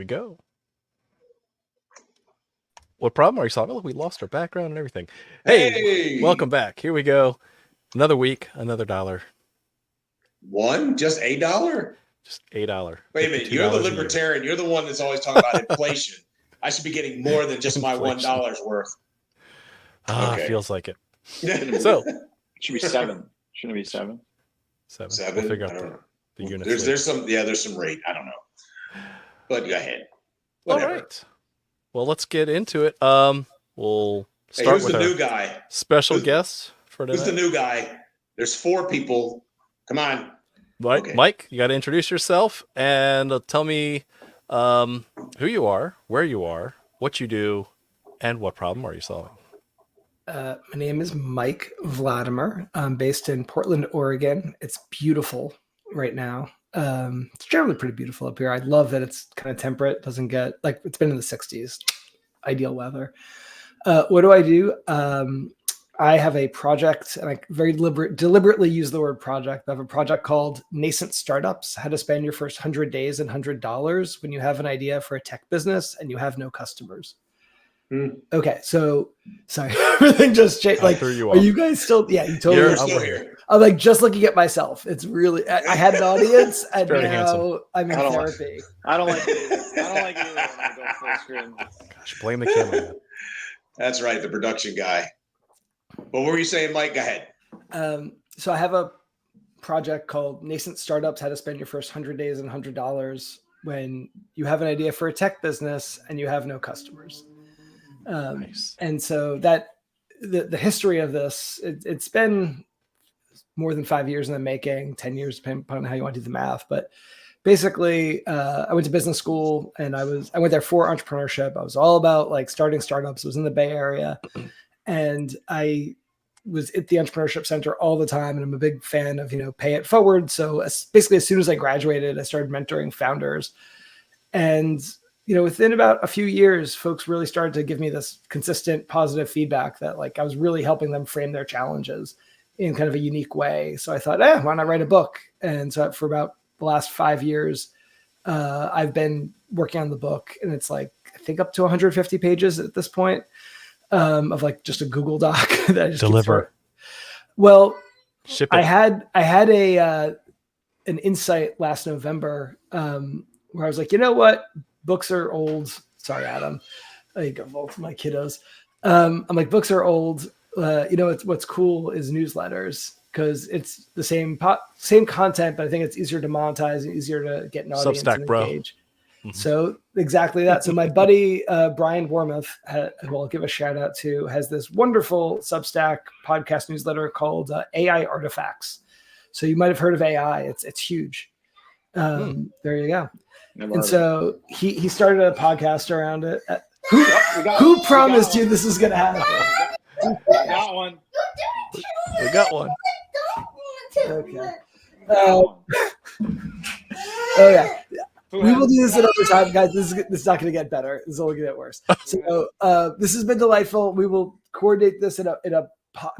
we go. What problem are you solving? Look, we lost our background and everything. Hey, welcome back. Here we go. Another week, another dollar. One? Just $1? Just $8. Wait a minute. You're the libertarian. You're the one that's always talking about inflation. I should be getting more than just my $1 worth. Okay. Feels like it. So it should be 7. Shouldn't it be 7? 7. We'll figure out the units. There's some rate. I don't know. But go ahead. Whatever. All right. Well, let's get into it. We'll start with the new guy. Special guest for tonight. Who's the new guy? There's 4 people. Come on. Right, okay. Mike, you got to introduce yourself and tell me who you are, where you are, what you do, and what problem are you solving. My name is Mike Vladimir. I'm based in Portland, Oregon. It's beautiful right now. It's generally pretty beautiful up here. I love that it's kind of temperate. It doesn't get it's been in the 60s. Ideal weather. What do I do? I have a project, and I very deliberately use the word project. I have a project called Nascent Startups: How to Spend Your First 100 Days and $100 When You Have an Idea for a Tech Business and You Have No Customers. Okay, so sorry, everything just changed. Are you guys still? Yeah, you totally. Still here. I'm just looking at myself. It's really. I had an audience, and now handsome. I'm in therapy. I don't like it. I don't like it when I go full screen. Gosh, blame the camera. That's right, the production guy. What were you saying, Mike? Go ahead. So I have a project called Nascent Startups: How to Spend Your First 100 Days and $100 When You Have an Idea for a Tech Business and You Have No Customers. Nice. And so that the history of this, it's been more than 5 years in the making, 10 years, depending upon how you want to do the math. But basically, I went to business school, and I went there for entrepreneurship. I was all about starting startups. I was in the Bay Area, and I was at the Entrepreneurship Center all the time. And I'm a big fan of, pay it forward. So basically, as soon as I graduated, I started mentoring founders. And within about a few years, folks really started to give me this consistent positive feedback that I was really helping them frame their challenges in kind of a unique way. So I thought, why not write a book? And so for about the last 5 years, I've been working on the book, and it's I think up to 150 pages at this point of just a Google Doc that I just deliver. Well, ship it. I had an insight last November where I was like, you know what? Books are old. Sorry, Adam. I go vote for my kiddos. I'm like, books are old. What's cool is newsletters, because it's the same content, but I think it's easier to monetize and easier to get an audience Substack, and bro. engage. Mm-hmm. So exactly that. So my buddy Brian Wormuth, who I'll give a shout out to, has this wonderful Substack podcast newsletter called AI Artifacts. So you might have heard of AI. It's huge. There you go. And so he started a podcast around it. Who promised you this is going to happen? We got one. We got one. Okay. Oh yeah. We will do this another time, guys. This is not going to get better. This is only going to get worse. So this has been delightful. We will coordinate this in a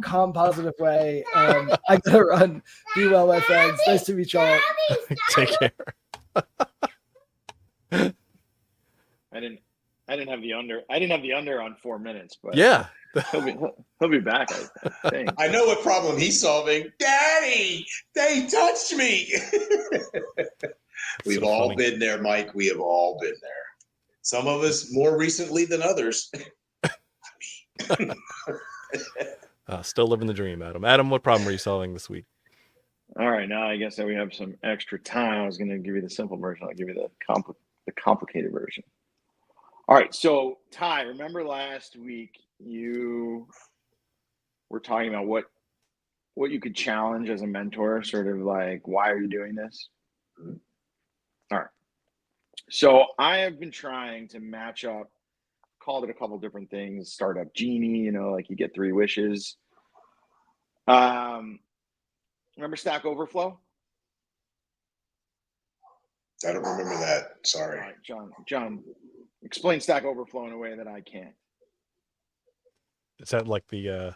calm, positive way. I got to run. Be well, my friends. Nice to meet y'all. Take care. I didn't have the under. I didn't have the under on 4 minutes, but yeah, he'll be back. I think. I know what problem he's solving. Daddy, they touched me. We've all been there, Mike. We have all been there. Some of us more recently than others. Still living the dream, Adam. Adam, what problem are you solving this week? All right, now I guess that we have some extra time. I was going to give you the simple version. I'll give you the complicated version. All right, so Ty, remember last week you were talking about what you could challenge as a mentor, sort of why are you doing this? All right. So I have been trying to match up, called it a couple different things, Startup Genie, you get 3 wishes. Remember Stack Overflow? I don't remember that. Sorry. All right, John, explain Stack Overflow in a way that I can't. Is that the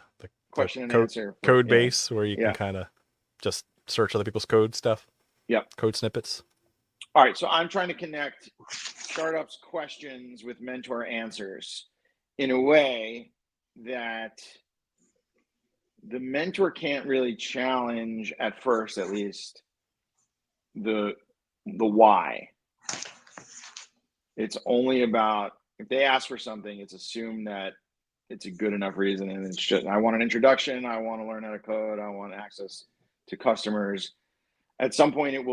question and answer code base where you can kind of just search other people's code stuff? Yep. Code snippets. All right, so I'm trying to connect startups questions with mentor answers in a way that the mentor can't really challenge, at first at least, the why. It's only about, if they ask for something, it's assumed that it's a good enough reason, and it's just, I want an introduction, I want to learn how to code, I want access to customers. At some point it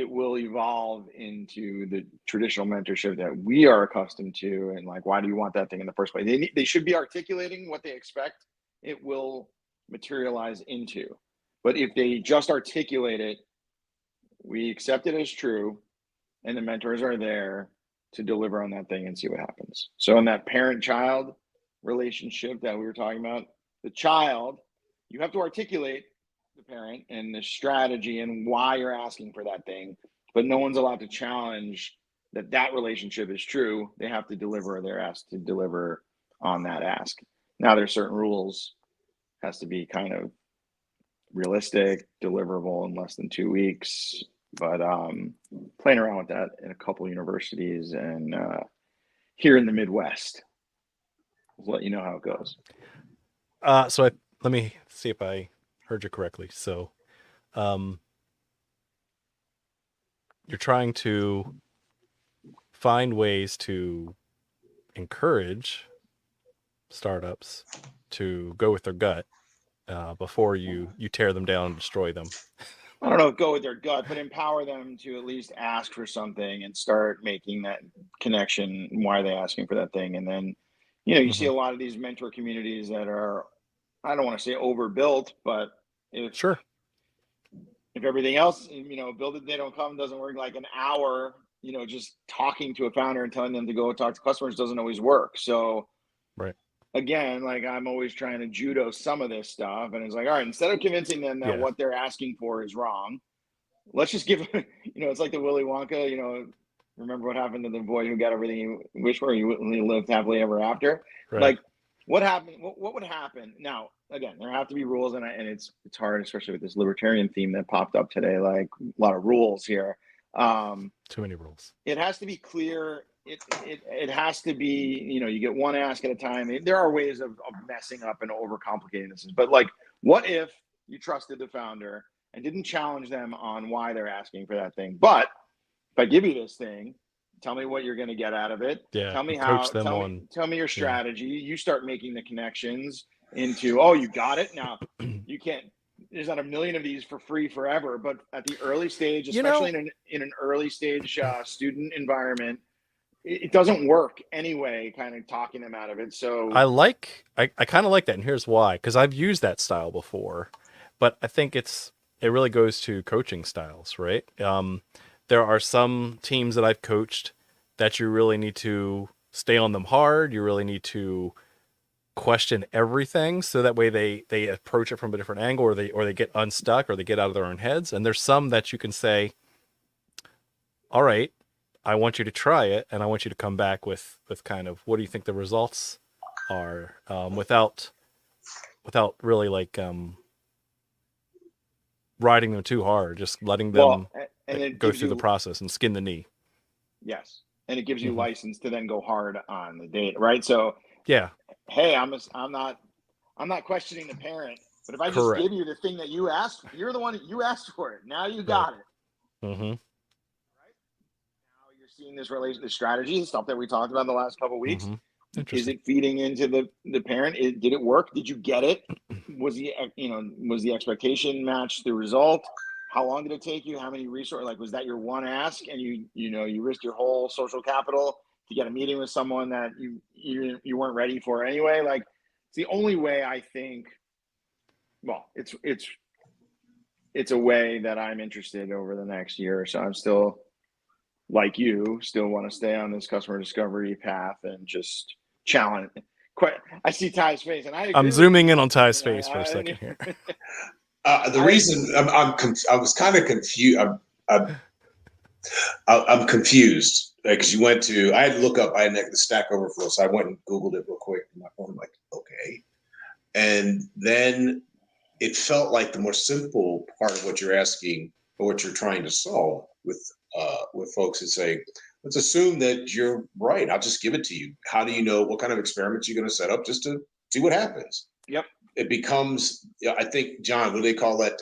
will evolve into the traditional mentorship that we are accustomed to, and like, why do you want that thing in the first place? They should be articulating what they expect it will materialize into. But if they just articulate it, we accept it as true, and the mentors are there to deliver on that thing and see what happens. So in that parent-child relationship that we were talking about, the child, you have to articulate the parent and the strategy and why you're asking for that thing, but no one's allowed to challenge that relationship is true. They have to deliver, they're asked to deliver on that ask. Now there's certain rules, has to be kind of realistic, deliverable in less than 2 weeks, but playing around with that in a couple universities and here in the Midwest. I'll let you know how it goes. Let me see if I heard you correctly. So, you're trying to find ways to encourage startups to go with their gut before you tear them down and destroy them. I don't know, go with their gut, but empower them to at least ask for something and start making that connection. Why are they asking for that thing? And then, you see a lot of these mentor communities that are, I don't want to say overbuilt, but if everything else, build it, they don't come, doesn't work, like an hour, just talking to a founder and telling them to go talk to customers doesn't always work. So right. Again, like, I'm always trying to judo some of this stuff, and it's like, all right, instead of convincing them that what they're asking for is wrong, let's just give them, it's like the Willy Wonka, remember what happened to the boy who got everything he wished for, he lived happily ever after. Right. Like, what happened? What would happen? Now, again, there have to be rules, and it's hard, especially with this libertarian theme that popped up today. Like, a lot of rules here. Too many rules. It has to be clear. It has to be, you get one ask at a time. There are ways of messing up and overcomplicating this, but like, what if you trusted the founder and didn't challenge them on why they're asking for that thing? But if I give you this thing, tell me what you're going to get out of it. Yeah. Tell me how. Tell me your strategy. You start making the connections into, oh, you got it. Now you can't. There's not a million of these for free forever, but at the early stage, especially in an early stage student environment, it doesn't work anyway, kind of talking them out of it. So I kind of like that. And here's why, because I've used that style before, but I think it really goes to coaching styles, right? There are some teams that I've coached that you really need to stay on them hard. You really need to question everything, so that way they approach it from a different angle, or they get unstuck, or they get out of their own heads. And there's some that you can say, all right, I want you to try it, and I want you to come back with kind of, what do you think the results are, without really like riding them too hard, just letting them go through the process and skin the knee. Yes, and it gives you license to then go hard on the data, right? So yeah, hey, I'm not questioning the parent, but if I just give you the thing that you asked, you're the one that you asked for it. Now you got it. Mm-hmm. Seeing this strategy, stuff that we talked about in the last couple of weeks. Is it feeding into the parent? Did it work? Did you get it? Was the expectation match the result? How long did it take you? How many resources? Like, was that your one ask, and you risked your whole social capital to get a meeting with someone that you weren't ready for anyway? Like, it's the only way, I think. Well, it's a way that I'm interested over the next year or so. I'm still, like you, still want to stay on this customer discovery path and just challenge. I see Ty's face, and I'm zooming in on Ty's face for a second here. The reason I was kind of confused. I'm confused because you went to. I had to look up. I had the Stack Overflow, so I went and Googled it real quick on my phone. I'm like, okay, and then it felt like the more simple part of what you're asking or what you're trying to solve with with folks and say, let's assume that you're right. I'll just give it to you. How do you know what kind of experiments you're going to set up just to see what happens? Yep. It becomes, I think, John, what do they call that?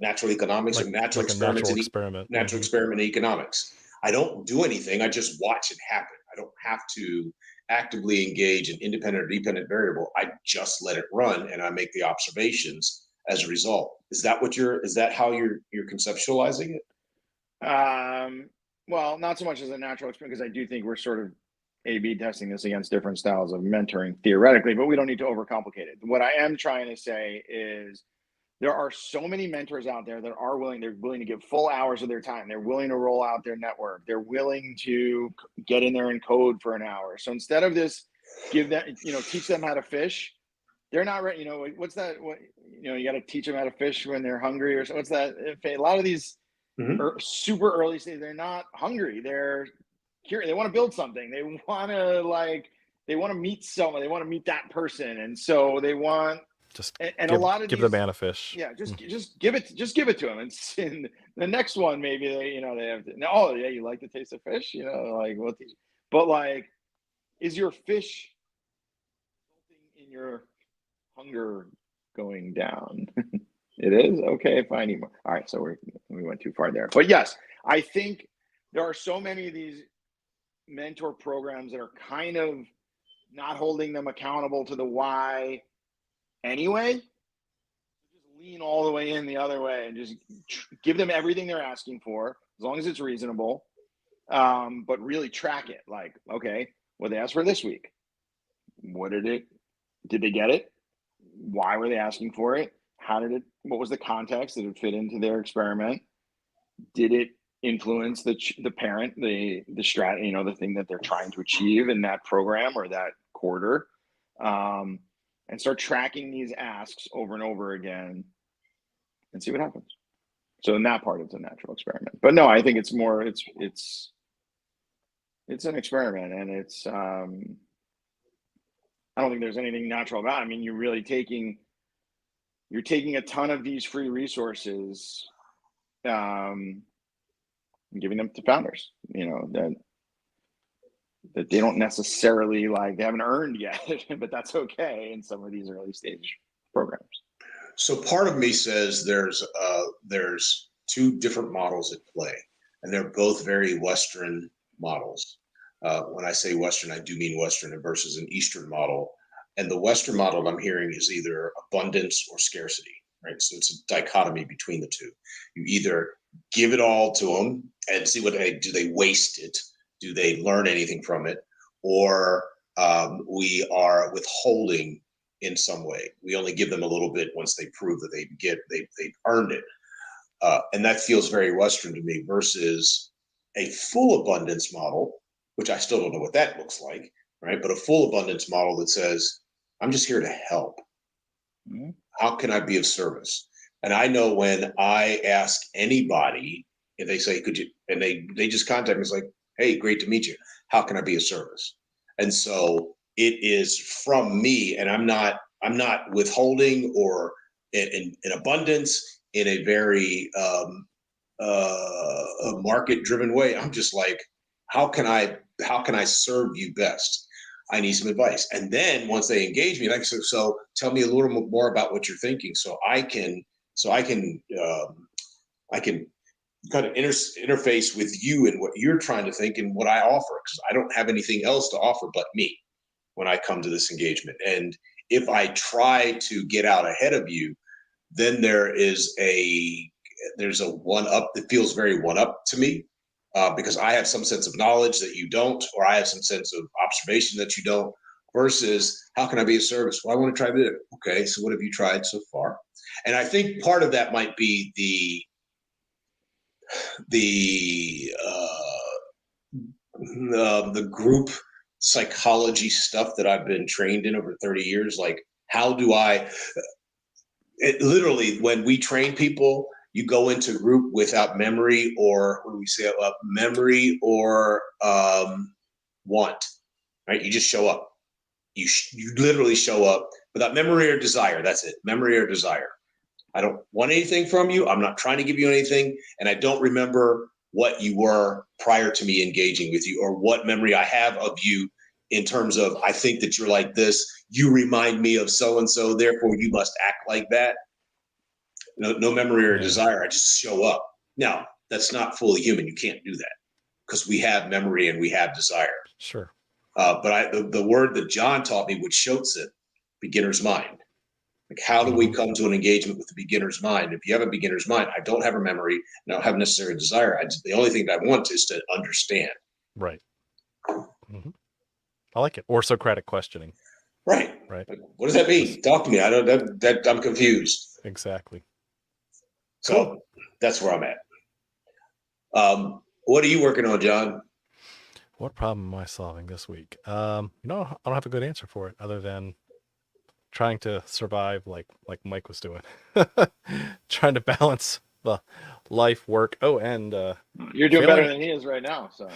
Natural economics or natural like a experiments natural in experiment. natural experiment in economics. I don't do anything. I just watch it happen. I don't have to actively engage an independent or dependent variable. I just let it run and I make the observations as a result. Is that how you're conceptualizing it? Well, not so much as a natural experiment, because I do think we're sort of A/B testing this against different styles of mentoring theoretically, but we don't need to overcomplicate it. What I am trying to say is there are so many mentors out there that are willing, they're willing to give full hours of their time. They're willing to roll out their network. They're willing to get in there and code for an hour. So instead of this, give them, teach them how to fish. They're not ready. What's that? You got to teach them how to fish when they're hungry or so. What's that? A lot of these super early stage, they're not hungry. They're curious. They want to build something. They want to meet someone. They want to meet that person. And so they want, a lot of give the man a fish. Yeah, just give it to them. And the next one, maybe they have to. Oh yeah, you like the taste of fish, we'll teach. But is your fish resulting in your hunger going down? It is? Okay, fine. All right, so we went too far there. But yes, I think there are so many of these mentor programs that are kind of not holding them accountable to the why anyway. Just lean all the way in the other way and just give them everything they're asking for, as long as it's reasonable. But really track it. Like, okay, what they asked for this week. Did they get it? Why were they asking for it? What was the context? Did it fit into their experiment? Did it influence the parent, the strategy, the thing that they're trying to achieve in that program or that quarter? And start tracking these asks over and over again and see what happens. So in that part, it's a natural experiment. But no, I think it's more, it's an experiment, and it's, I don't think there's anything natural about it. I mean, you're taking a ton of these free resources, and giving them to founders, that they don't necessarily they haven't earned yet, but that's okay in some of these early stage programs. So part of me says there's two different models at play, and they're both very Western models. When I say Western, I do mean Western versus an Eastern model. And the Western model I'm hearing is either abundance or scarcity, right? So it's a dichotomy between the two. You either give it all to them and see do they waste it? Do they learn anything from it? Or we are withholding in some way. We only give them a little bit once they prove that they've earned it. And that feels very Western to me, versus a full abundance model, which I still don't know what that looks like, right? But a full abundance model that says, I'm just here to help. Mm-hmm. How can I be of service? And I know when I ask anybody, if they say, could you, and they just contact me, it's like, hey, great to meet you. How can I be of service? And so it is from me, and I'm not withholding or in abundance in a very market-driven way. I'm just like, how can I serve you best? I need some advice. And then once they engage me, like, so tell me a little more about what you're thinking, so I can kind of interface with you and what you're trying to think and what I offer, because I don't have anything else to offer but me when I come to this engagement. And if I try to get out ahead of you, then there's a one up that feels very one up to me, because I have some sense of knowledge that you don't, or I have some sense of observation that you don't, versus how can I be of service? Well, I want to try this. Okay, so what have you tried so far? And I think part of that might be the group psychology stuff that I've been trained in over 30 years. Like, how do literally, when we train people, you go into group without memory, or what do we say, memory or want, right? You just show up. You literally show up without memory or desire. That's it. Memory or desire. I don't want anything from you. I'm not trying to give you anything. And I don't remember what you were prior to me engaging with you or what memory I have of you in terms of, I think that you're like this. You remind me of so-and-so, therefore you must act like that. No memory or desire. I just show up. Now, that's not fully human. You can't do that because we have memory and we have desire. Sure. But the word that John taught me, which shows it, beginner's mind. Like, how do we come to an engagement with the beginner's mind? If you have a beginner's mind, I don't have a memory, and I don't have necessary desire. The only thing that I want is to understand. Right. Mm-hmm. I like it. Or Socratic questioning. Right. Right. Like, what does that mean? Talk to me. I don't. That I'm confused. Exactly. So that's where I'm at. What are you working on, John? What problem am I solving this week? I don't have a good answer for it other than trying to survive like Mike was doing. Trying to balance the life, work, and You're doing failing, better than he is right now. So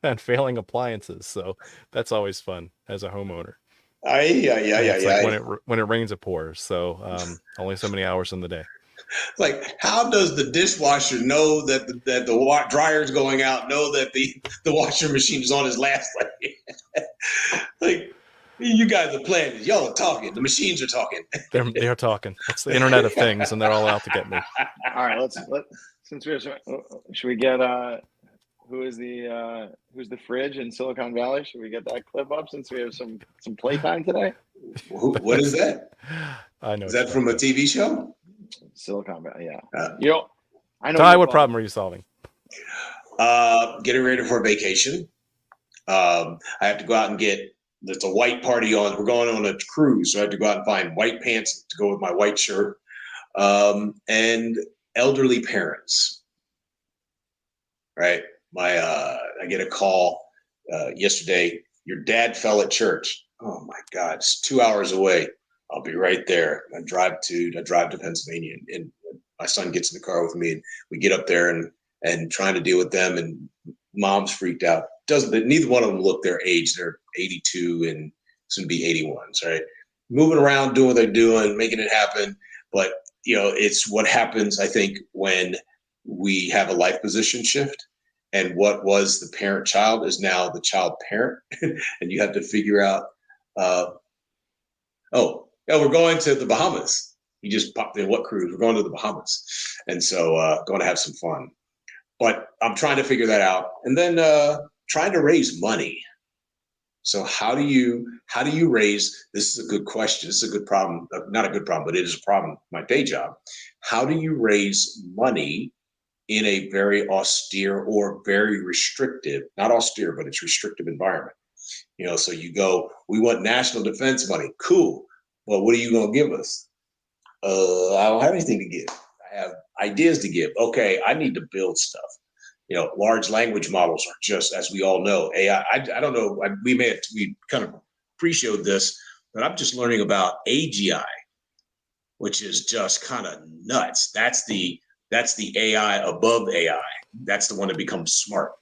and failing appliances. So that's always fun as a homeowner. Yeah. Like when it rains, it pours. So only so many hours in the day. Like, how does the dishwasher know that the dryer's going out? Know that the washer machine is on his last leg? Like, you guys are playing. Y'all are talking. The machines are talking. They're talking. It's the Internet of Things, and they're all out to get me. all right, since we're should we get who's the fridge in Silicon Valley? Should we get that clip up since we have some playtime today? What is that? I know. Is that from a TV show? Silicon Valley, yeah. I know. Ty, what problem are you solving? Getting ready for a vacation. I have to go out and there's a white party on. We're going on a cruise, so I have to go out and find white pants to go with my white shirt. And elderly parents. Right. I get a call yesterday. Your dad fell at church. Oh my God, it's 2 hours away. I'll be right there. I drive to Pennsylvania, and my son gets in the car with me, and we get up there and trying to deal with them. And mom's freaked out. Neither one of them look their age. They're 82 and soon be 81s, right? Moving around, doing what they're doing, making it happen. But it's what happens, I think, when we have a life position shift, and what was the parent-child is now the child-parent, and you have to figure out. We're going to the Bahamas. He just popped in, what cruise? We're going to the Bahamas. And so going to have some fun. But I'm trying to figure that out. And then trying to raise money. So how do you raise, this is a good question. This is a good problem. Not a good problem, but it is a problem, my day job. How do you raise money in a very austere or very restrictive, not austere, but it's restrictive environment? So you go, we want national defense money. Cool. Well, what are you going to give us? I don't have anything to give. I have ideas to give. Okay, I need to build stuff. Large language models are just, as we all know, AI. I don't know. We kind of pre-showed this, but I'm just learning about AGI, which is just kind of nuts. That's the AI above AI. That's the one that becomes smart.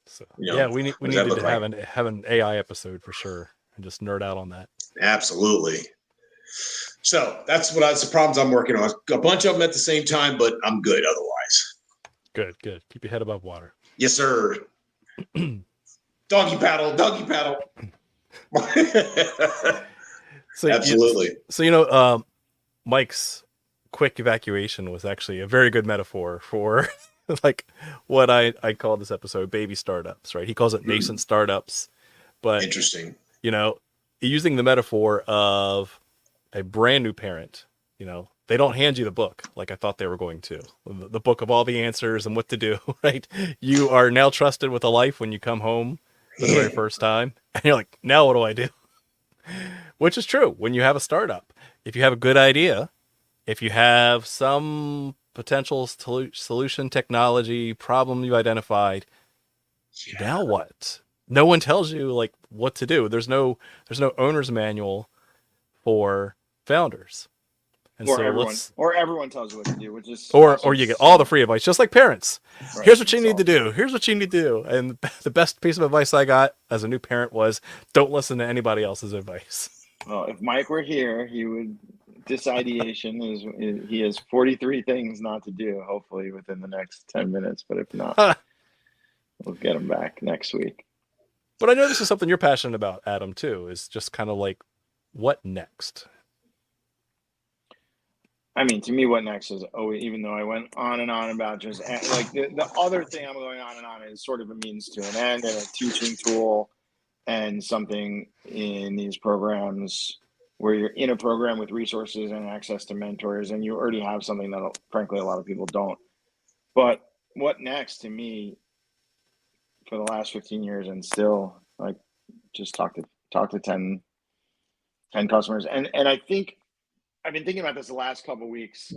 So, we need to have an AI episode for sure and just nerd out on that. Absolutely. So that's the problems I'm working on. A bunch of them at the same time, but I'm good otherwise. Good. Keep your head above water. Yes, sir. Doggy paddle. So, absolutely. Mike's quick evacuation was actually a very good metaphor for like what I call this episode baby startups, right? He calls it nascent startups, but interesting. Using the metaphor of a brand new parent, they don't hand you the book like I thought they were going to, the book of all the answers and what to do, right? You are now trusted with a life when you come home for the very first time, and you're like, now what do I do? Which is true when you have a startup. If you have a good idea, if you have some potential solution, technology, problem you identified, now what? No one tells you like what to do. There's no owner's manual for founders. And everyone tells you what to do, which is or you get all the free advice, just like parents. Right. Here's what you need to do. Here's what you need to do. And the best piece of advice I got as a new parent was, don't listen to anybody else's advice. Well, if Mike were here, he would disideation is he has 43 things not to do, hopefully within the next 10 minutes. But if not, we'll get him back next week. But I know this is something you're passionate about, Adam, too, is just kind of like, what next? I mean, to me, what next is, even though I went on and on about just like the other thing I'm going on and on is sort of a means to an end and a teaching tool and something in these programs where you're in a program with resources and access to mentors, and you already have something that, frankly, a lot of people don't. But what next to me for the last 15 years, and still like just talk to 10 customers. And I think I've been thinking about this the last couple of weeks.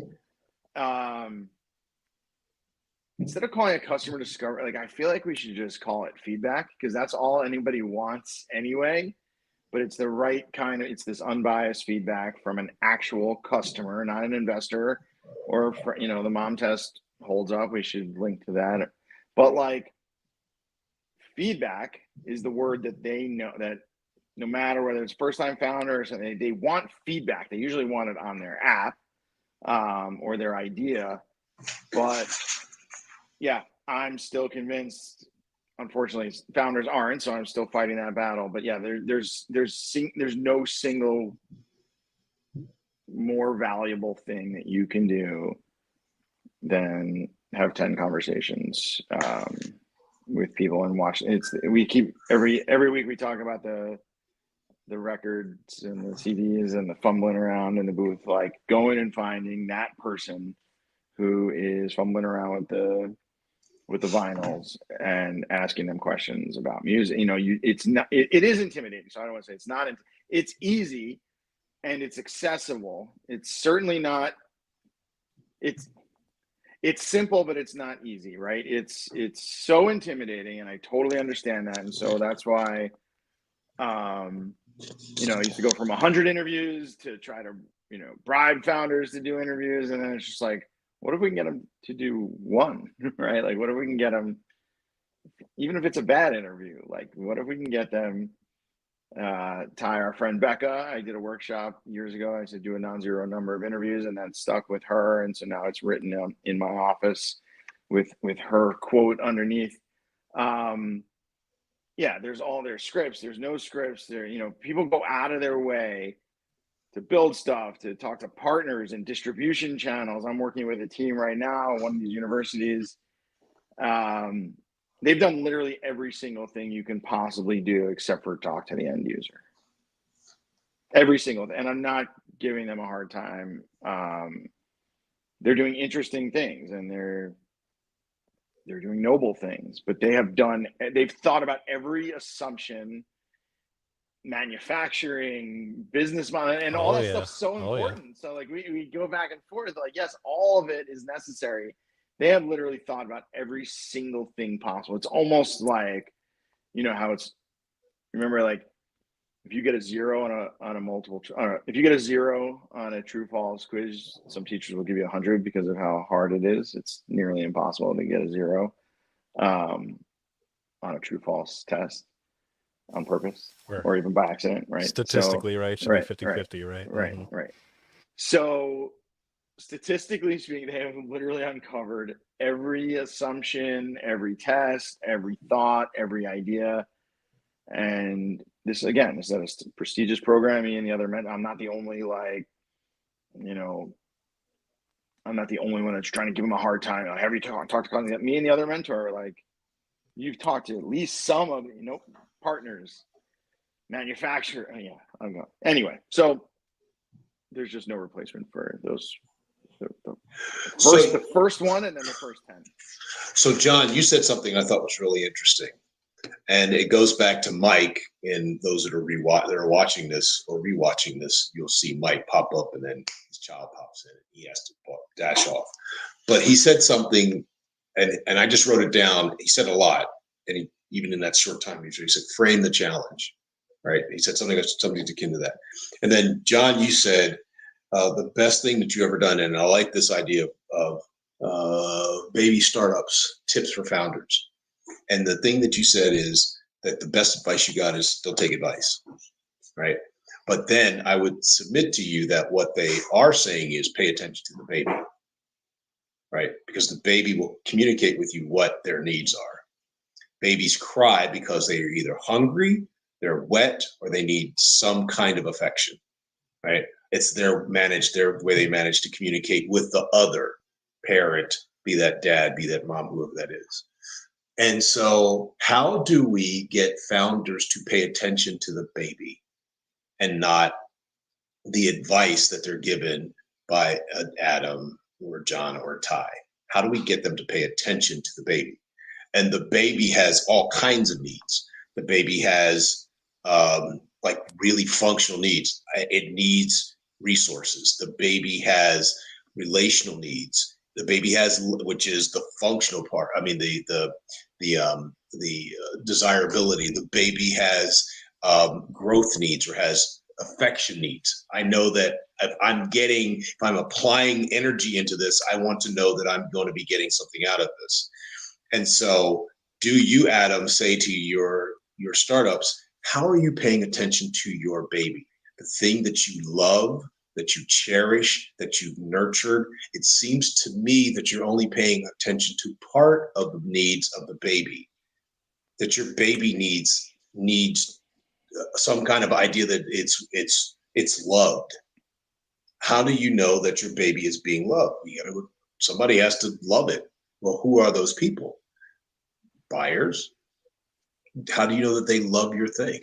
Instead of calling it customer discovery, like I feel like we should just call it feedback, because that's all anybody wants anyway. But it's the right kind of, it's this unbiased feedback from an actual customer, not an investor, or the mom test holds up. We should link to that. But like, feedback is the word that they know, that no matter whether it's first-time founders, and they want feedback. They usually want it on their app or their idea. But yeah, I'm still convinced. Unfortunately, founders aren't, so I'm still fighting that battle. But yeah, there's no single more valuable thing that you can do than have 10 conversations with people and watch. We keep every week we talk about the records and the CDs and the fumbling around in the booth, like going and finding that person who is fumbling around with the vinyls and asking them questions about music. It is intimidating. So I don't want to say it's not. It's easy and it's accessible. It's certainly not. It's simple, but it's not easy, right? It's so intimidating, and I totally understand that. And so that's why, I used to go from 100 interviews to try to, bribe founders to do interviews. And then it's just like, what if we can get them to do one, right? Like, what if we can get them, even if it's a bad interview, like, what if we can get them, Ty, our friend Becca, I did a workshop years ago. I said, do a non-zero number of interviews, and that stuck with her. And so now it's written in my office with her quote underneath. Yeah, there's all their scripts. There's no scripts there. People go out of their way to build stuff, to talk to partners and distribution channels. I'm working with a team right now, one of these universities. They've done literally every single thing you can possibly do except for talk to the end user. Every single thing. And I'm not giving them a hard time. They're doing interesting things, and they're doing noble things, but they've thought about every assumption, manufacturing, business model, and all that stuff's so important. Yeah. So like we go back and forth, like, yes, all of it is necessary. They have literally thought about every single thing possible. It's almost like, how it's, remember, like, if you get a zero on a multiple, if you get a zero on a true false quiz, some teachers will give you 100 because of how hard it is. It's nearly impossible to get a zero on a true false test on purpose or even by accident, right? Statistically, right? Should be 50-50, right? Right, right. So statistically speaking, they have literally uncovered every assumption, every test, every thought, every idea. And this, again, is that a prestigious program. Me and the other men, I'm not the only, I'm not the only one that's trying to give them a hard time. Have you talked to me and the other mentor? Like, you've talked to at least some of partners, manufacturer. Yeah, I'm going. Anyway, so there's just no replacement for those. The first one, and then the first 10. So, John, you said something I thought was really interesting, and it goes back to Mike. And those that are watching this or rewatching this, you'll see Mike pop up, and then his child pops in, and he has to dash off. But he said something, and I just wrote it down. He said a lot, and even in that short time, he said, "Frame the challenge," right? He said something akin to that. And then, John, you said, the best thing that you ever done, and I like this idea of baby startups, tips for founders. And the thing that you said is that the best advice you got is don't take advice, right? But then I would submit to you that what they are saying is pay attention to the baby, right? Because the baby will communicate with you what their needs are. Babies cry because they are either hungry, they're wet, or they need some kind of affection, right? It's their way they manage to communicate with the other parent, be that dad, be that mom, whoever that is. And so how do we get founders to pay attention to the baby and not the advice that they're given by Adam or John or Ty? How do we get them to pay attention to the baby? And the baby has all kinds of needs. The baby has like really functional needs. It needs resources. The baby has relational needs. The baby has, which is the functional part. I mean, the desirability. The baby has growth needs or has affection needs. I know that if I'm applying energy into this, I want to know that I'm going to be getting something out of this. And so do you, Adam, say to your startups, how are you paying attention to your baby? The thing that you love, that you cherish, that you've nurtured. It seems to me that you're only paying attention to part of the needs of the baby, that your baby needs some kind of idea that it's loved. How do you know that your baby is being loved? Somebody has to love it. Well, who are those people? Buyers. How do you know that they love your thing?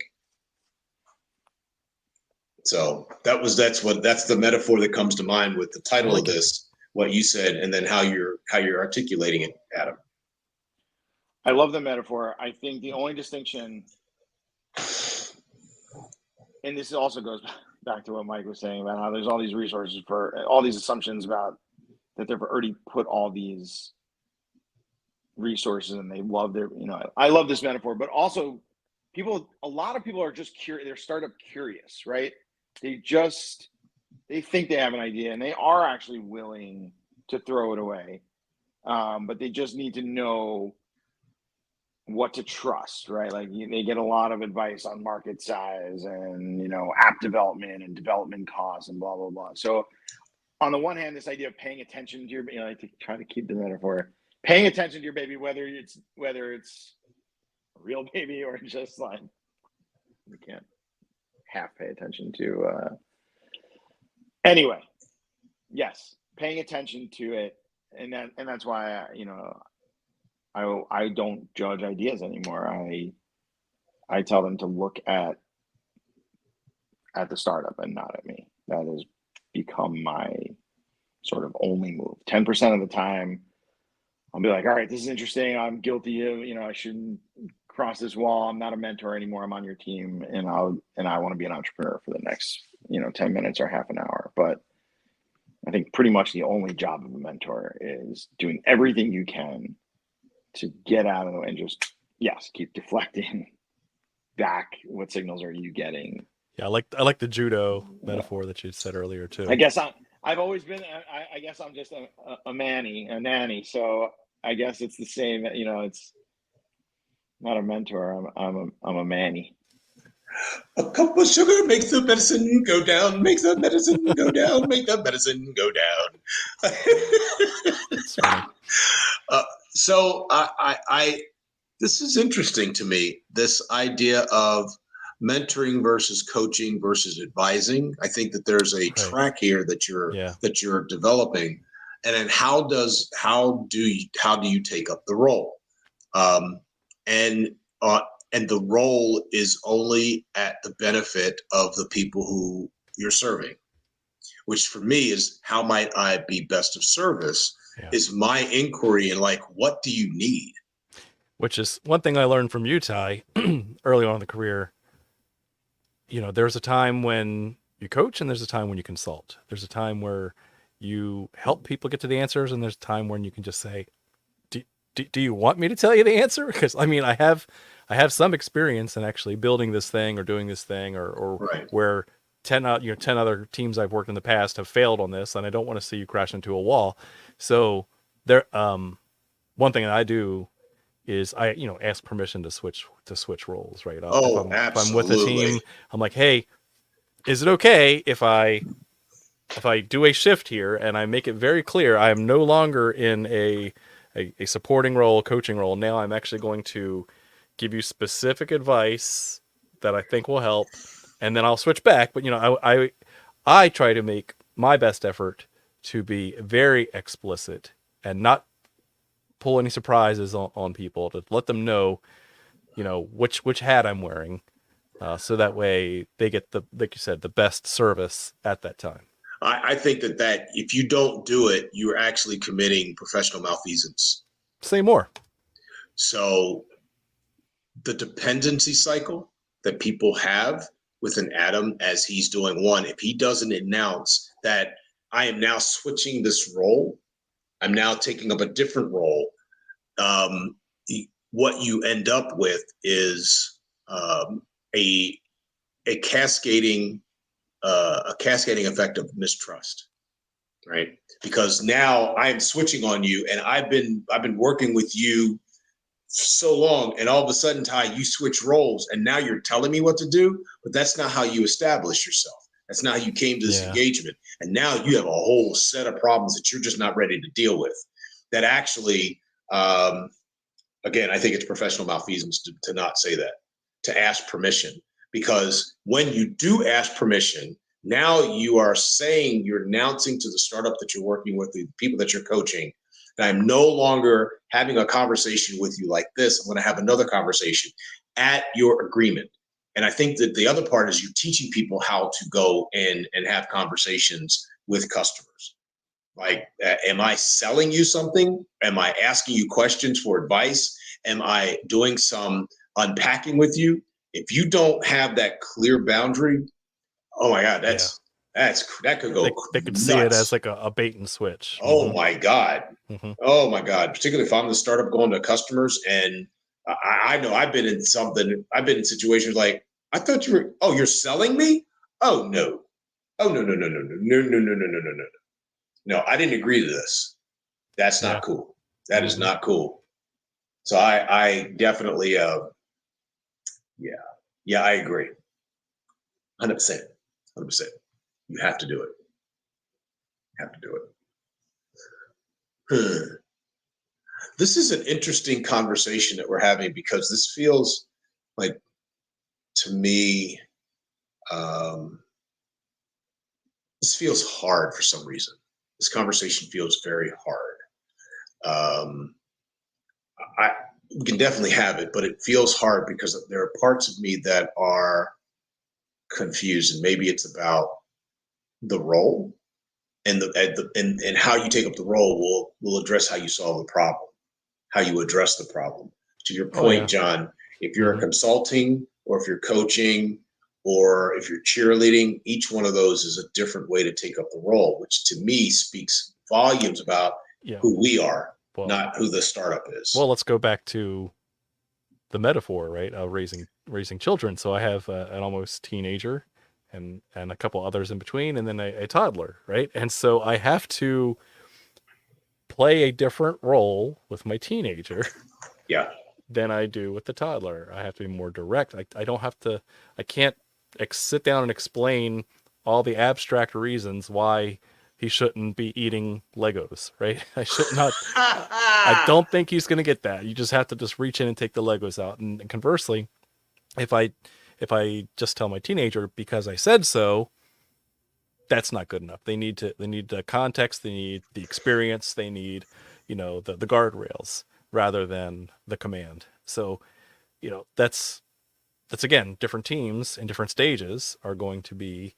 So that's the metaphor that comes to mind with the title of this, what you said, and then how you're articulating it, Adam. I love the metaphor. I think the only distinction, and this also goes back to what Mike was saying about how there's all these resources for all these assumptions about that they've already put all these resources and they love their, I love this metaphor, but also a lot of people are just curious. They're startup curious, right? They think they have an idea and they are actually willing to throw it away. But they just need to know what to trust, right? Like they get a lot of advice on market size and, app development and development costs and blah, blah, blah. So on the one hand, this idea of paying attention to your, I try to keep the metaphor, paying attention to your baby, whether it's a real baby or just like, we can't half pay attention to, anyway, yes, paying attention to it. And that's why, I don't judge ideas anymore. I tell them to look at the startup and not at me. That has become my sort of only move. 10% of the time, I'll be like, all right, this is interesting. I'm guilty of, I shouldn't cross this wall. I'm not a mentor anymore. I'm on your team, and I want to be an entrepreneur for the next, 10 minutes or half an hour. But I think pretty much the only job of a mentor is doing everything you can to get out of the way and just, keep deflecting back. What signals are you getting? Yeah, I like the judo metaphor that you said earlier too. I guess I've always been. I guess I'm just a nanny. So I guess it's the same. It's not a mentor. I'm a manny. A cup of sugar makes the medicine go down. Makes the medicine go down. Make the medicine go down. So this is interesting to me. This idea of mentoring versus coaching versus advising. I think that there's a track here that you're developing, and then how do you take up the role? And the role is only at the benefit of the people who you're serving, which for me is how might I be best of service is my inquiry and like, what do you need? Which is one thing I learned from you, Ty, early on in the career. There's a time when you coach and there's a time when you consult. There's a time where you help people get to the answers, and there's a time when you can just say, do you want me to tell you the answer? Because I have some experience in actually building this thing or doing this thing or where 10 other teams I've worked in the past have failed on this, and I don't want to see you crash into a wall. So there, one thing that I do is I ask permission to switch roles, right? Absolutely. If I'm with a team, I'm like, hey, is it okay if I do a shift here and I make it very clear I am no longer in a supporting role, coaching role. Now I'm actually going to give you specific advice that I think will help, and then I'll switch back. But I try to make my best effort to be very explicit and not pull any surprises on people, to let them know, which hat I'm wearing, so that way they get like you said, the best service at that time. I think that if you don't do it, you're actually committing professional malfeasance. Say more. So the dependency cycle that people have with an Adam as he's doing one, if he doesn't announce that I am now switching this role, I'm now taking up a different role, what you end up with is a cascading effect of mistrust, right? Because now I am switching on you, and I've been working with you so long, and all of a sudden, Ty, you switch roles, and now you're telling me what to do, but that's not how you establish yourself. That's not how you came to this engagement. And now you have a whole set of problems that you're just not ready to deal with. That actually, again, I think it's professional malfeasance to not say that, to ask permission. Because when you do ask permission, now you are saying, you're announcing to the startup that you're working with, the people that you're coaching, that I'm no longer having a conversation with you like this. I'm going to have another conversation at your agreement. And I think that the other part is you teaching people how to go in and have conversations with customers. Like, am I selling you something? Am I asking you questions for advice? Am I doing some unpacking with you? If you don't have that clear boundary, oh my God, that could go. They could nuts. see it as like a bait and switch. Oh my God. Mm-hmm. Oh my God. Particularly if I'm the startup going to customers, and I know I've been in situations like, I thought you were, you're selling me? Oh no. Oh no. No, I didn't agree to this. That's not cool. That is not cool. So I definitely, I agree. 100%. You have to do it. This is an interesting conversation that we're having, because this feels like, to me, this feels hard for some reason. This conversation feels very hard. We can definitely have it, but it feels hard because there are parts of me that are confused, and maybe it's about the role, and and how you take up the role will address how you solve the problem, how you address the problem. To your point, John, if you're consulting, or if you're coaching, or if you're cheerleading, each one of those is a different way to take up the role, which to me speaks volumes about who we are, not who the startup is. Well, let's go back to the metaphor, right? Raising children. So I have an almost teenager and a couple others in between, and then a toddler, right? And so I have to play a different role with my teenager than I do with the toddler. I have to be more direct. I can't sit down and explain all the abstract reasons why he shouldn't be eating Legos, right? I don't think he's going to get that. You just have to just reach in and take the Legos out. And conversely, if I just tell my teenager because I said so, that's not good enough. They need the context, they need the experience, they need, the guardrails rather than the command. So, that's again, different teams in different stages are going to be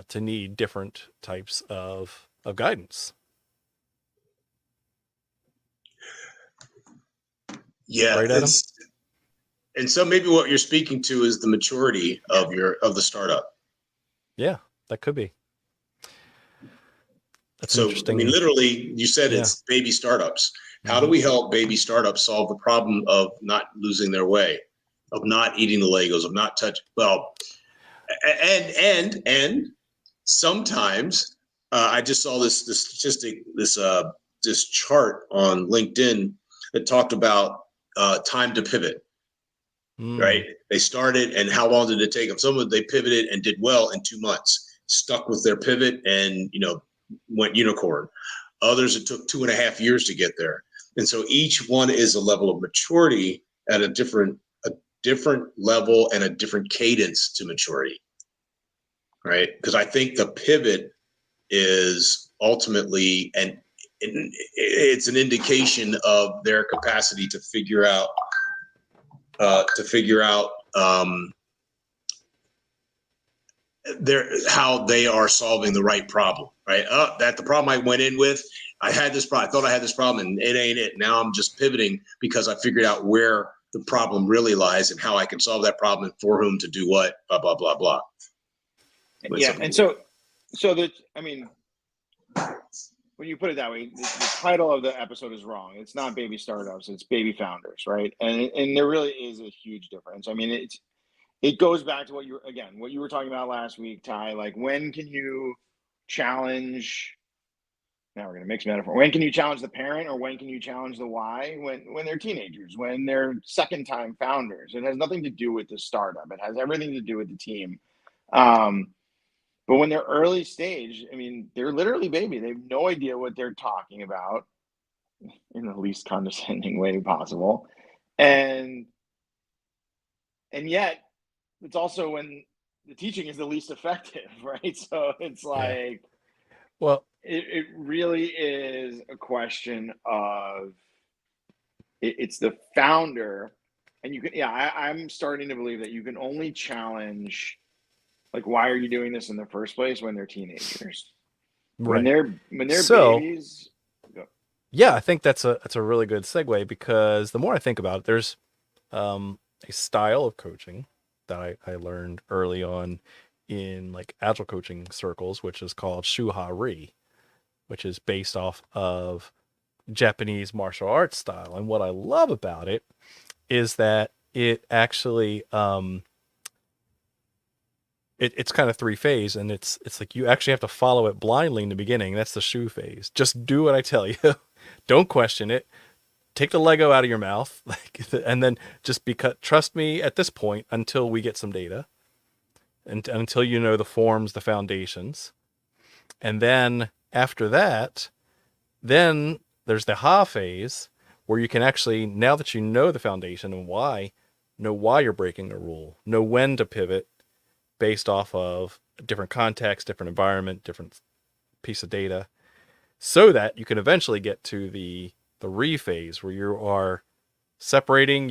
to need different types of guidance. Yeah. Right, Adam? And so maybe what you're speaking to is the maturity of the startup. Yeah, that could be. That's so interesting. I mean, literally, you said it's baby startups. How do we help baby startups solve the problem of not losing their way, of not eating the Legos, of not touching? Well, and sometimes I just saw this statistic, this chart on LinkedIn that talked about time to pivot. right? They started, and how long did it take them? Some of them, they pivoted and did well in 2 months, stuck with their pivot and, went unicorn. Others, it took 2.5 years to get there. And so each one is a level of maturity at a different level and a different cadence to maturity, right? Because I think the pivot is ultimately, and it's an indication of their capacity to figure out how they are solving the right problem, right? That the problem I went in with, I had this problem. I thought I had this problem, and it ain't it. Now I'm just pivoting because I figured out where the problem really lies and how I can solve that problem and for whom to do what, blah, blah, blah, blah. Yeah, and so that, I mean, when you put it that way, the title of the episode is wrong. It's not baby startups, it's baby founders, right? And there really is a huge difference. I mean, it goes back to what you were talking about last week, Ty. Like, when can you challenge? Now we're going to mix metaphor. When can you challenge the parent, or when can you challenge the why? When they're teenagers, when they're second-time founders. It has nothing to do with the startup. It has everything to do with the team. But when they're early stage, I mean, they're literally baby. They have no idea what they're talking about in the least condescending way possible, and yet it's also when the teaching is the least effective, right? So it's like, well, it really is a question of it's the founder, and you can, I'm starting to believe that you can only challenge, like, why are you doing this in the first place, when they're teenagers, right. when they're So, babies. Yeah, I think that's a really good segue, because the more I think about it, there's a style of coaching that I learned early on in like agile coaching circles, which is called Shuha-Ri, which is based off of Japanese martial arts style. And what I love about it is that it actually it's kind of 3 phase, and it's like you actually have to follow it blindly in the beginning. That's the Shu phase. Just do what I tell you. Don't question it. Take the Lego out of your mouth, and then just trust me at this point until we get some data, and until you know the forms, the foundations. And then after that, then there's the Ha phase, where you can actually, now that you know the foundation and why, know why you're breaking a rule, know when to pivot based off of a different context, different environment, different piece of data, so that you can eventually get to the Ri phase, where you are separating.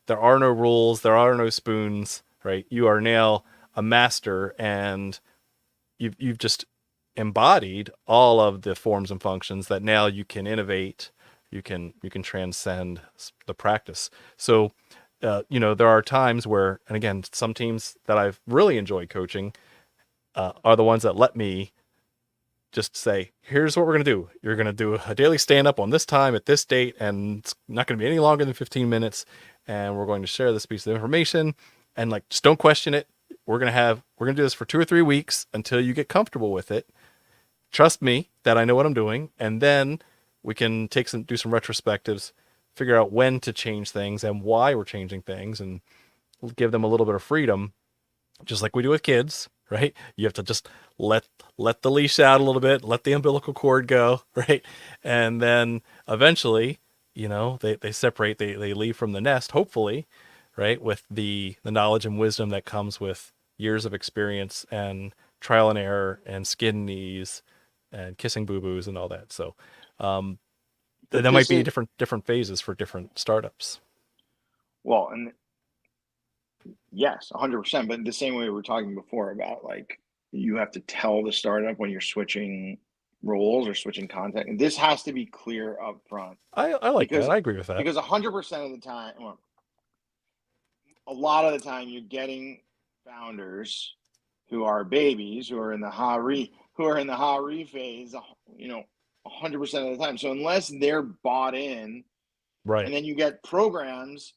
There are no rules, there are no spoons, right? You are now a master, and you've just embodied all of the forms and functions that now you can innovate, you can transcend the practice. So there are times where, and again, some teams that I've really enjoyed coaching are the ones that let me just say, here's what we're going to do. You're going to do a daily stand-up on this time at this date, and it's not going to be any longer than 15 minutes. And we're going to share this piece of information, and like, just don't question it. We're going to do this for 2 or 3 weeks until you get comfortable with it. Trust me that I know what I'm doing. And then we can do some retrospectives, figure out when to change things and why we're changing things, and give them a little bit of freedom, just like we do with kids, right? You have to just let the leash out a little bit, let the umbilical cord go, right? And then eventually, they separate, they leave from the nest, hopefully, right? With the knowledge and wisdom that comes with years of experience and trial and error and skin knees and kissing boo-boos and all that. So that might be different phases for different startups. Well, and yes, 100%. But the same way we were talking before about, like, you have to tell the startup when you're switching roles or switching content, and this has to be clear up front. I like that. I agree with that. Because 100% of the time, a lot of the time, you're getting founders who are babies, who are in the Ha-Ri phase, 100% of the time. So unless they're bought in, right, and then you get programs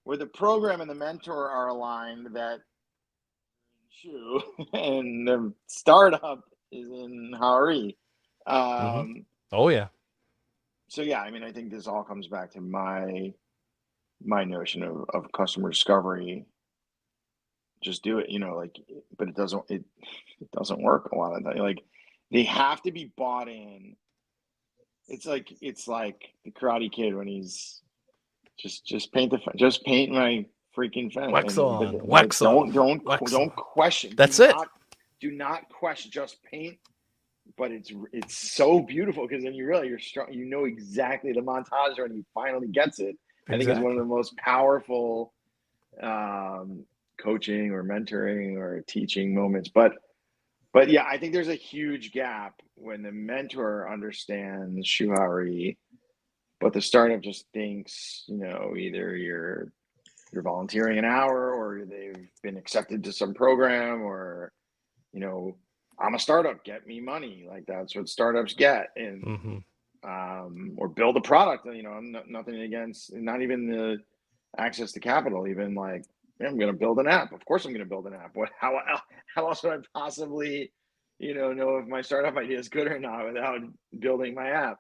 where the program and the mentor are aligned, that Shu, and the startup is in Ha-Ri. Oh yeah. So yeah, I mean, I think this all comes back to my my notion of customer discovery. Just do it, but it doesn't work a lot of the time. Like, they have to be bought in. It's like the Karate Kid when he's just paint my freaking fence. Wax on, But wax off, don't wax on. question. That's it. Do not question. Just paint. But it's so beautiful because then you realize you're strong. You know exactly the montage when he finally gets it. I think it's one of the most powerful coaching or mentoring or teaching moments. But yeah, I think there's a huge gap when the mentor understands Shuhari, but the startup just thinks, either you're volunteering an hour or they've been accepted to some program or, I'm a startup, get me money. Like, that's what startups get. And or build a product, nothing against, not even the access to capital, even like, I'm going to build an app. Of course I'm going to build an app. How else would I possibly, know if my startup idea is good or not without building my app?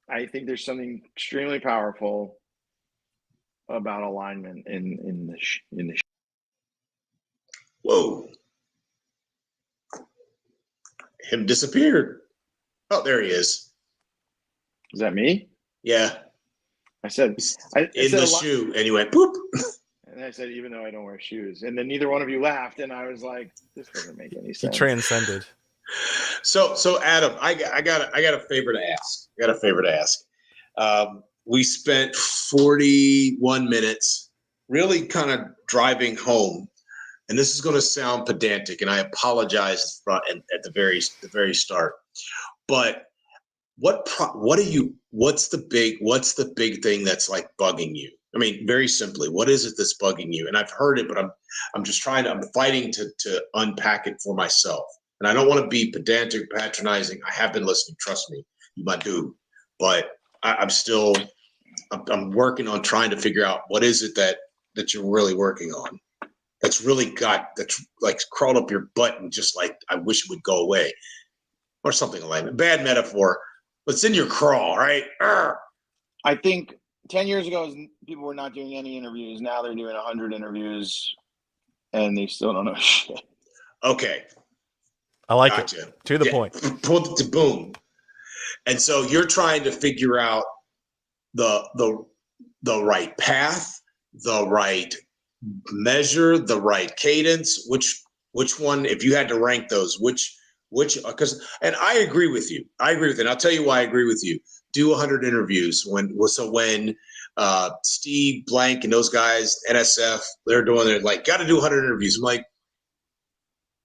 I think there's something extremely powerful about alignment in the. Whoa. Him disappeared. Oh, there he is. Is that me? Yeah. I said in the shoe, and he went poop. And I said, even though I don't wear shoes, and then neither one of you laughed, and I was like, this doesn't make any sense. He transcended. So Adam, I got a favor to ask. We spent 41 minutes really kind of driving home, and this is going to sound pedantic, and I apologize at the very start. But what's the big thing that's like bugging you? I mean, very simply, what is it that's bugging you? And I've heard it, but I'm fighting to unpack it for myself. And I don't want to be pedantic, patronizing. I have been listening, trust me, you might do. But I'm working on trying to figure out what is it that you're really working on. That's like crawled up your butt and just like, I wish it would go away. Or something like that. Bad metaphor. But it's in your crawl, right? I think 10 years ago, people were not doing any interviews. Now they're doing 100 interviews, and they still don't know shit. Okay. I like it. To the point. Boom. And so you're trying to figure out the right path, the right measure, the right cadence. Which one, if you had to rank those, and I agree with you. And I'll tell you why I agree with you. Do 100 interviews when Steve Blank and those guys, NSF, they're like, got to do 100 interviews. I'm like,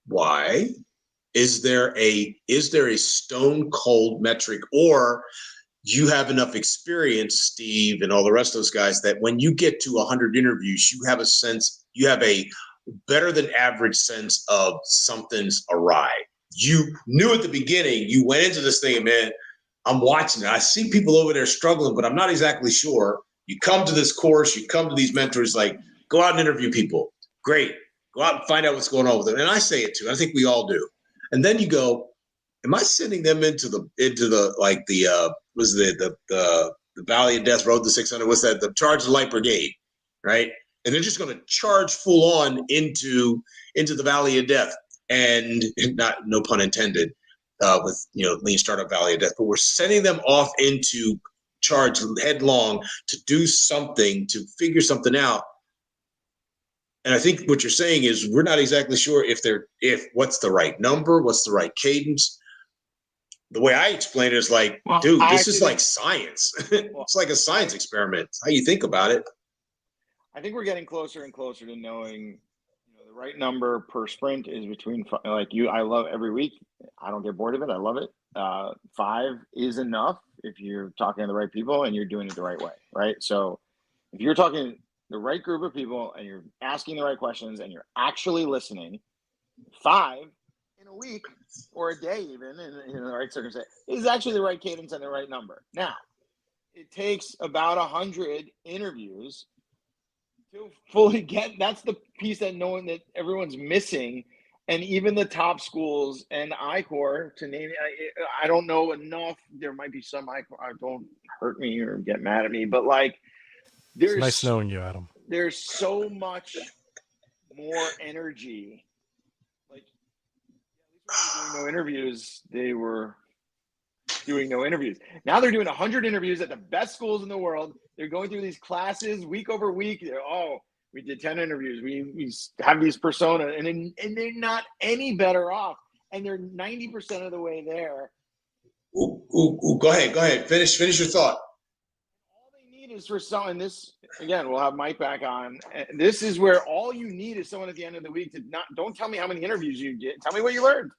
why? Is there a stone cold metric, or you have enough experience, Steve, and all the rest of those guys, that when you get to 100 interviews, you have a better than average sense of something's awry. You knew at the beginning, you went into this thing, and man, I'm watching it. I see people over there struggling, but I'm not exactly sure. You come to this course, you come to these mentors, like, go out and interview people. Great. Go out and find out what's going on with them. And I say it too. I think we all do. And then you go, am I sending them into the Valley of Death Road to 600? What's that? The Charge the Light Brigade, right? And they're just going to charge full on into the Valley of Death. And no pun intended, with Lean Startup Valley of Death, but we're sending them off into charge headlong to do something, to figure something out. And I think what you're saying is we're not exactly sure if what's the right number, what's the right cadence. The way I explain it is like, this is like science. It's like a science experiment. How you think about it. I think we're getting closer and closer to knowing the right number per sprint is between, like you, I love every week. I don't get bored of it. I love it. 5 is enough if you're talking to the right people and you're doing it the right way, right? So if you're talking the right group of people and you're asking the right questions and you're actually listening, 5 in a week or a day, even in the right circumstance, is actually the right cadence and the right number. Now, it takes about 100 interviews to fully get. That's the piece that everyone's missing. And even the top schools and I-Corps, to name it, I don't know enough. There might be some I-Corps, don't hurt me or get mad at me, but like It's nice knowing you, Adam. There's so much more energy. Like, at least when we were doing no interviews, they were doing no interviews. Now they're doing 100 interviews at the best schools in the world. They're going through these classes week over week. We did 10 interviews. We have these personas, and they're not any better off. And they're 90% of the way there. Ooh, go ahead. Finish your thought. All they need is for someone. This again, we'll have Mike back on. And this is where all you need is someone at the end of the week to don't tell me how many interviews you did. Tell me what you learned.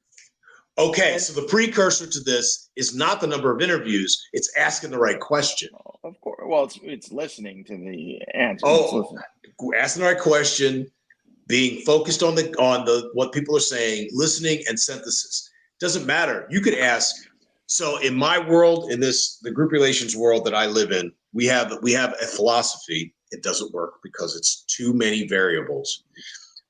Okay, so the precursor to this is not the number of interviews; it's asking the right question. Of course. Well, it's listening to the answer. Asking the right question, being focused on the what people are saying, listening and synthesis. Doesn't matter. You could ask. So in my world, in the group relations world that I live in, we have a philosophy. It doesn't work because it's too many variables.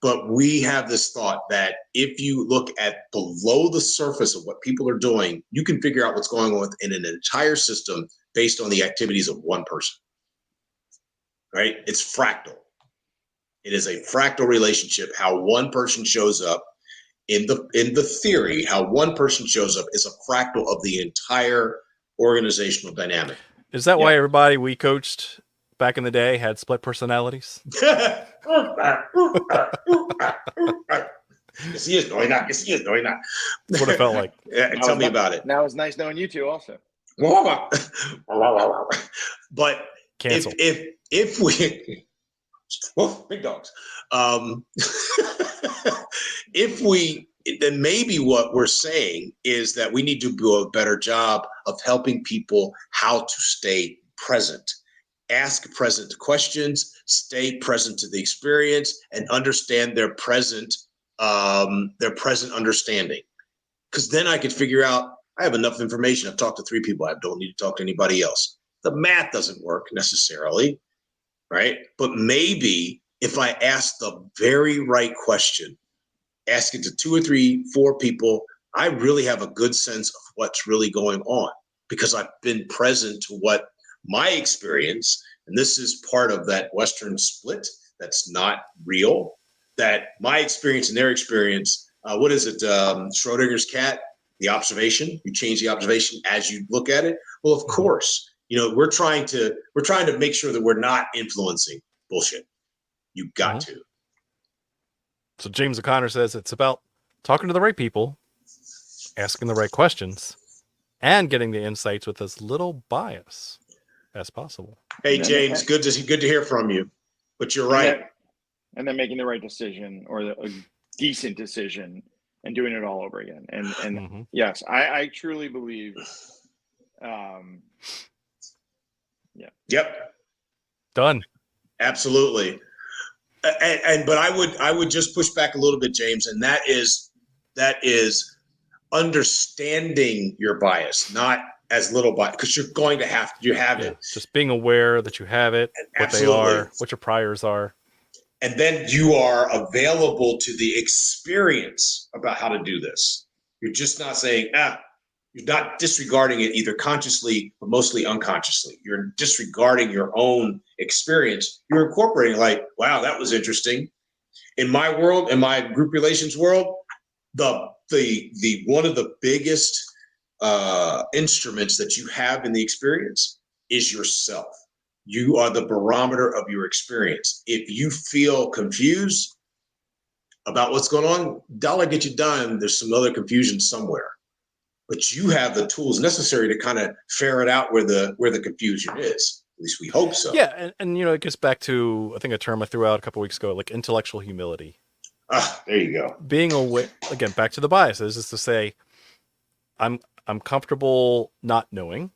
But we have this thought that if you look at below the surface of what people are doing, you can figure out what's going on in an entire system based on the activities of one person. Right? It's fractal. It is a fractal relationship. How one person shows up in the theory, how one person shows up is a fractal of the entire organizational dynamic. Is that why everybody we coached back in the day had split personalities? Yes, he is. No, he's not. Yes, he is. No, he's not. That's what it felt like. Tell me about it. Now it's nice knowing you two also. But Cancel. if we big dogs. Then maybe what we're saying is that we need to do a better job of helping people how to stay present. Ask present questions, stay present to the experience, and understand their present understanding. Because then I could figure out, I have enough information. I've talked to 3 people. I don't need to talk to anybody else. The math doesn't work necessarily, right? But maybe if I ask the very right question, ask it to 2 or 3, 4 people, I really have a good sense of what's really going on because I've been present to what my experience, and this is part of that Western split that's not real, that my experience and their experience, what is it, Schrodinger's cat, the observation, you change the observation as you look at it. Well, of course, we're trying to make sure that we're not influencing bullshit. You got to. So James O'Connor says it's about talking to the right people, asking the right questions, and getting the insights with as little bias as possible. Hey, James, good to hear from you. But you're right. And then making the right decision or a decent decision and doing it all over again. And yes, I truly believe. Yep. Done. Absolutely. But I would just push back a little bit, James, and that is understanding your bias, not as little bias, because you're going to have it. Just being aware that you have it, what they are, what your priors are. And then you are available to the experience about how to do this. You're just not saying, you're not disregarding it either consciously or mostly unconsciously. You're disregarding your own experience. You're incorporating like, wow, that was interesting. In my world, in my group relations world, the one of the biggest instruments that you have in the experience is yourself. You are the barometer of your experience. If you feel confused about what's going on, dollar get you done. There's some other confusion somewhere. But you have the tools necessary to kind of ferret out where the confusion is. At least we hope so. Yeah, and it gets back to, I think, a term I threw out a couple of weeks ago, like intellectual humility. There you go. Being aware, again, back to the biases, is to say, I'm comfortable not knowing,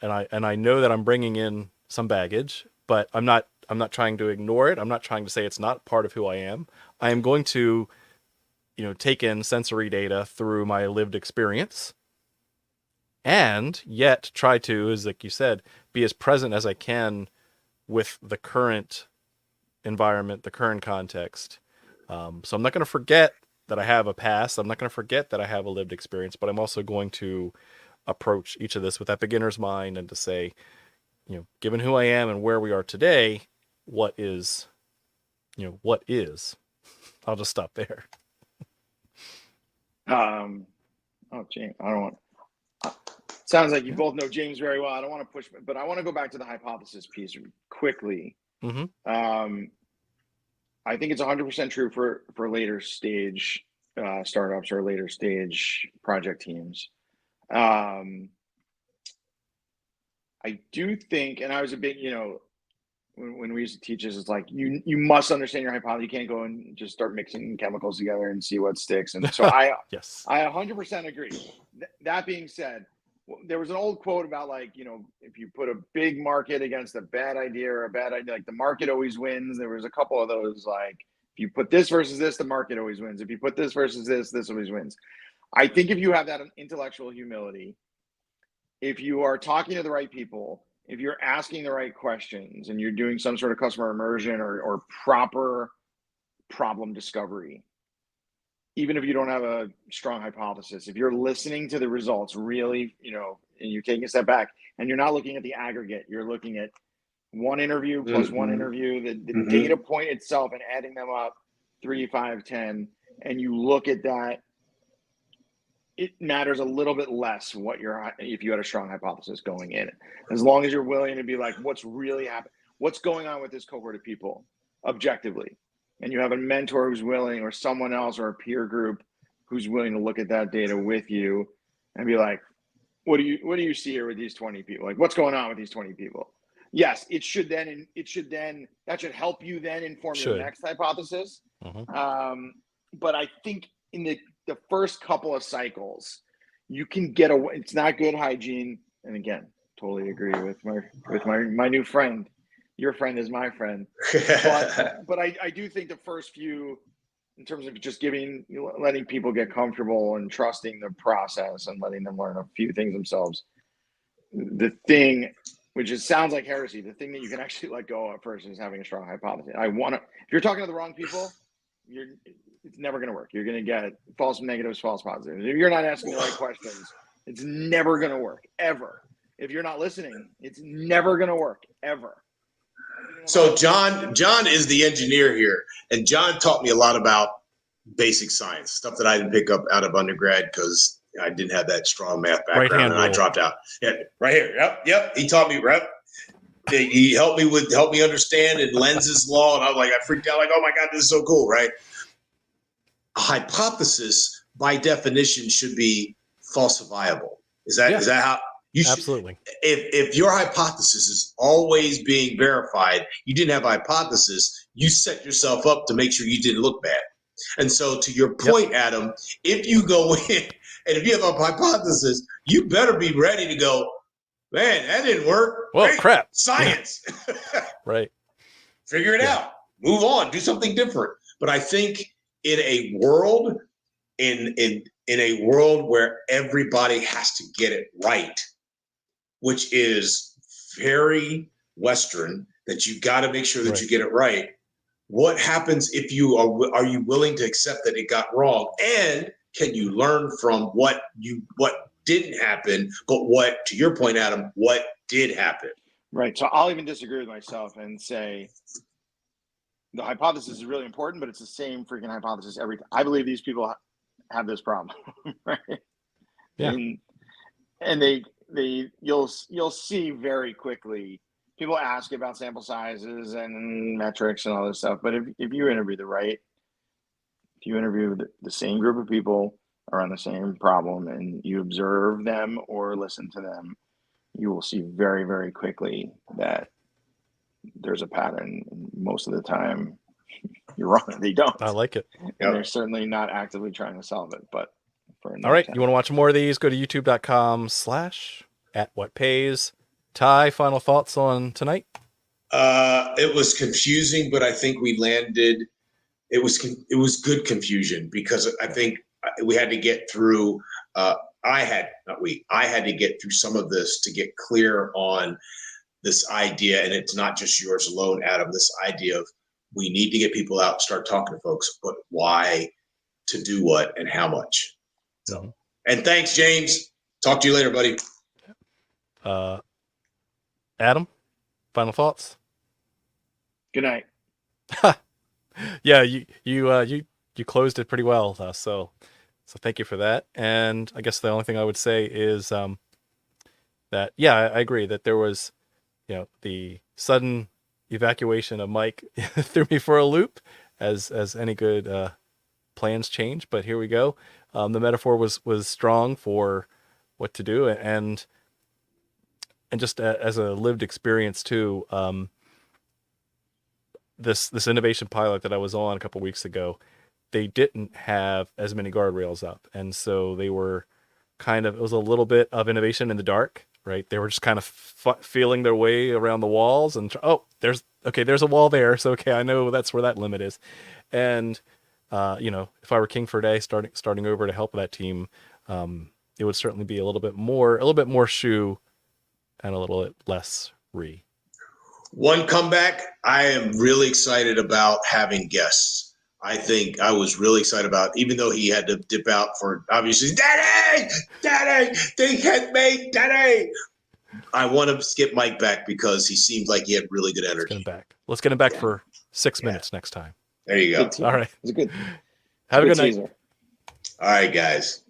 and I know that I'm bringing in some baggage, but I'm not trying to ignore it. I'm not trying to say it's not part of who I am. I am going to take in sensory data through my lived experience and yet try to, as like you said, be as present as I can with the current environment, the current context. So I'm not going to forget that I have a past. I'm not going to forget that I have a lived experience, but I'm also going to approach each of this with that beginner's mind and to say, given who I am and where we are today, what is? I'll just stop there. James, I don't want. Sounds like you both know James very well. I don't want to push, but I want to go back to the hypothesis piece quickly. Mm-hmm. I think it's 100% true for later stage startups or later stage project teams. I do think, and I was a big, when we used to teach this, it's like you must understand your hypothesis. You can't go and just start mixing chemicals together and see what sticks. And so Yes, I 100% agree. That being said, there was an old quote about if you put a big market against a bad idea or a bad idea, like the market always wins. There was a couple of those, like if you put this versus this, the market always wins. If you put this versus this always wins. I think if you have that intellectual humility, if you are talking to the right people, if you're asking the right questions and you're doing some sort of customer immersion or proper problem discovery, even if you don't have a strong hypothesis, if you're listening to the results really, and you're taking a step back and you're not looking at the aggregate, you're looking at one interview plus one interview, the data point itself and adding them up 3, 5, 10, and you look at that, it matters a little bit less if you had a strong hypothesis going in. As long as you're willing to be like, what's really happening? What's going on with this cohort of people objectively? And you have a mentor who's willing, or someone else, or a peer group who's willing to look at that data with you and be like, what do you see here with these 20 people? Like, what's going on with these 20 people? Yes, that should help you then inform your next hypothesis. Mm-hmm. But I think in the first couple of cycles, you can get away. It's not good hygiene. And again, totally agree with my new friend. Your friend is my friend. But I do think the first few, in terms of just letting people get comfortable and trusting the process and letting them learn a few things themselves. The thing, which sounds like heresy, the thing that you can actually let go of first is having a strong hypothesis. If you're talking to the wrong people, it's never going to work. You're going to get false negatives, false positives. If you're not asking the right questions, it's never going to work, ever. If you're not listening, it's never going to work, ever. So John is the engineer here, and John taught me a lot about basic science, stuff that I didn't pick up out of undergrad because I didn't have that strong math background, and I dropped out. Yeah, right here. Yep. He taught me, he helped me understand and Lenz's law, and I was like, I freaked out, like, oh my God, this is so cool, right? A hypothesis, by definition, should be falsifiable. Is that how you should? Absolutely. If your hypothesis is always being verified, you didn't have a hypothesis, you set yourself up to make sure you didn't look bad. And so to your point, Adam, if you go in and if you have a hypothesis, you better be ready to go, man, that didn't work. Well, Great. crap. Science. Right. Figure it out. Move on. Do something different. But I think in a world, in a world where everybody has to get it right, which is very Western, that you got to make sure that you get it right. What happens if are you willing to accept that it got wrong? And can you learn from what didn't happen, but what, to your point, Adam, what did happen? Right. So I'll even disagree with myself and say the hypothesis is really important, but it's the same freaking hypothesis every time. I believe these people have this problem, right? Yeah. And you'll see very quickly. People ask about sample sizes and metrics and all this stuff, but if you interview the same group of people around the same problem and you observe them or listen to them, you will see very, very quickly that there's a pattern. Most of the time, you're wrong. They don't. I like it. And they're certainly not actively trying to solve it. But all right, you want to watch more of these? Go to youtube.com/@whatpays. Ty, final thoughts on tonight? It was confusing, but I think we landed. It was good confusion because I think we had to get through. I had to get through some of this to get clear on this idea, and it's not just yours alone, Adam. This idea of we need to get people out, start talking to folks, but why, to do what, and how much. So, and thanks, James. Talk to you later, buddy. Adam? Final thoughts? Good night. Yeah, you closed it pretty well, so thank you for that. And I guess the only thing I would say is that I agree that there was, the sudden evacuation of Mike threw me for a loop, as any good plans change. But here we go. The metaphor was strong for what to do, and just as a lived experience too. This innovation pilot that I was on a couple weeks ago, they didn't have as many guardrails up, and so they were it was a little bit of innovation in the dark, right? They were just kind of feeling their way around the walls, and there's a wall there, so I know that's where that limit is. And if I were King for a day, starting over to help that team, it would certainly be a little bit more shoe and a little bit less re. One comeback, I am really excited about having guests. I think I was really excited about, even though he had to dip out for obviously, Daddy, they had made Daddy. I want to skip Mike back because he seemed like he had really good energy. Let's get him back for 6 minutes next time. There you go. All right. It's good. Have a good night. Teaser. All right, guys.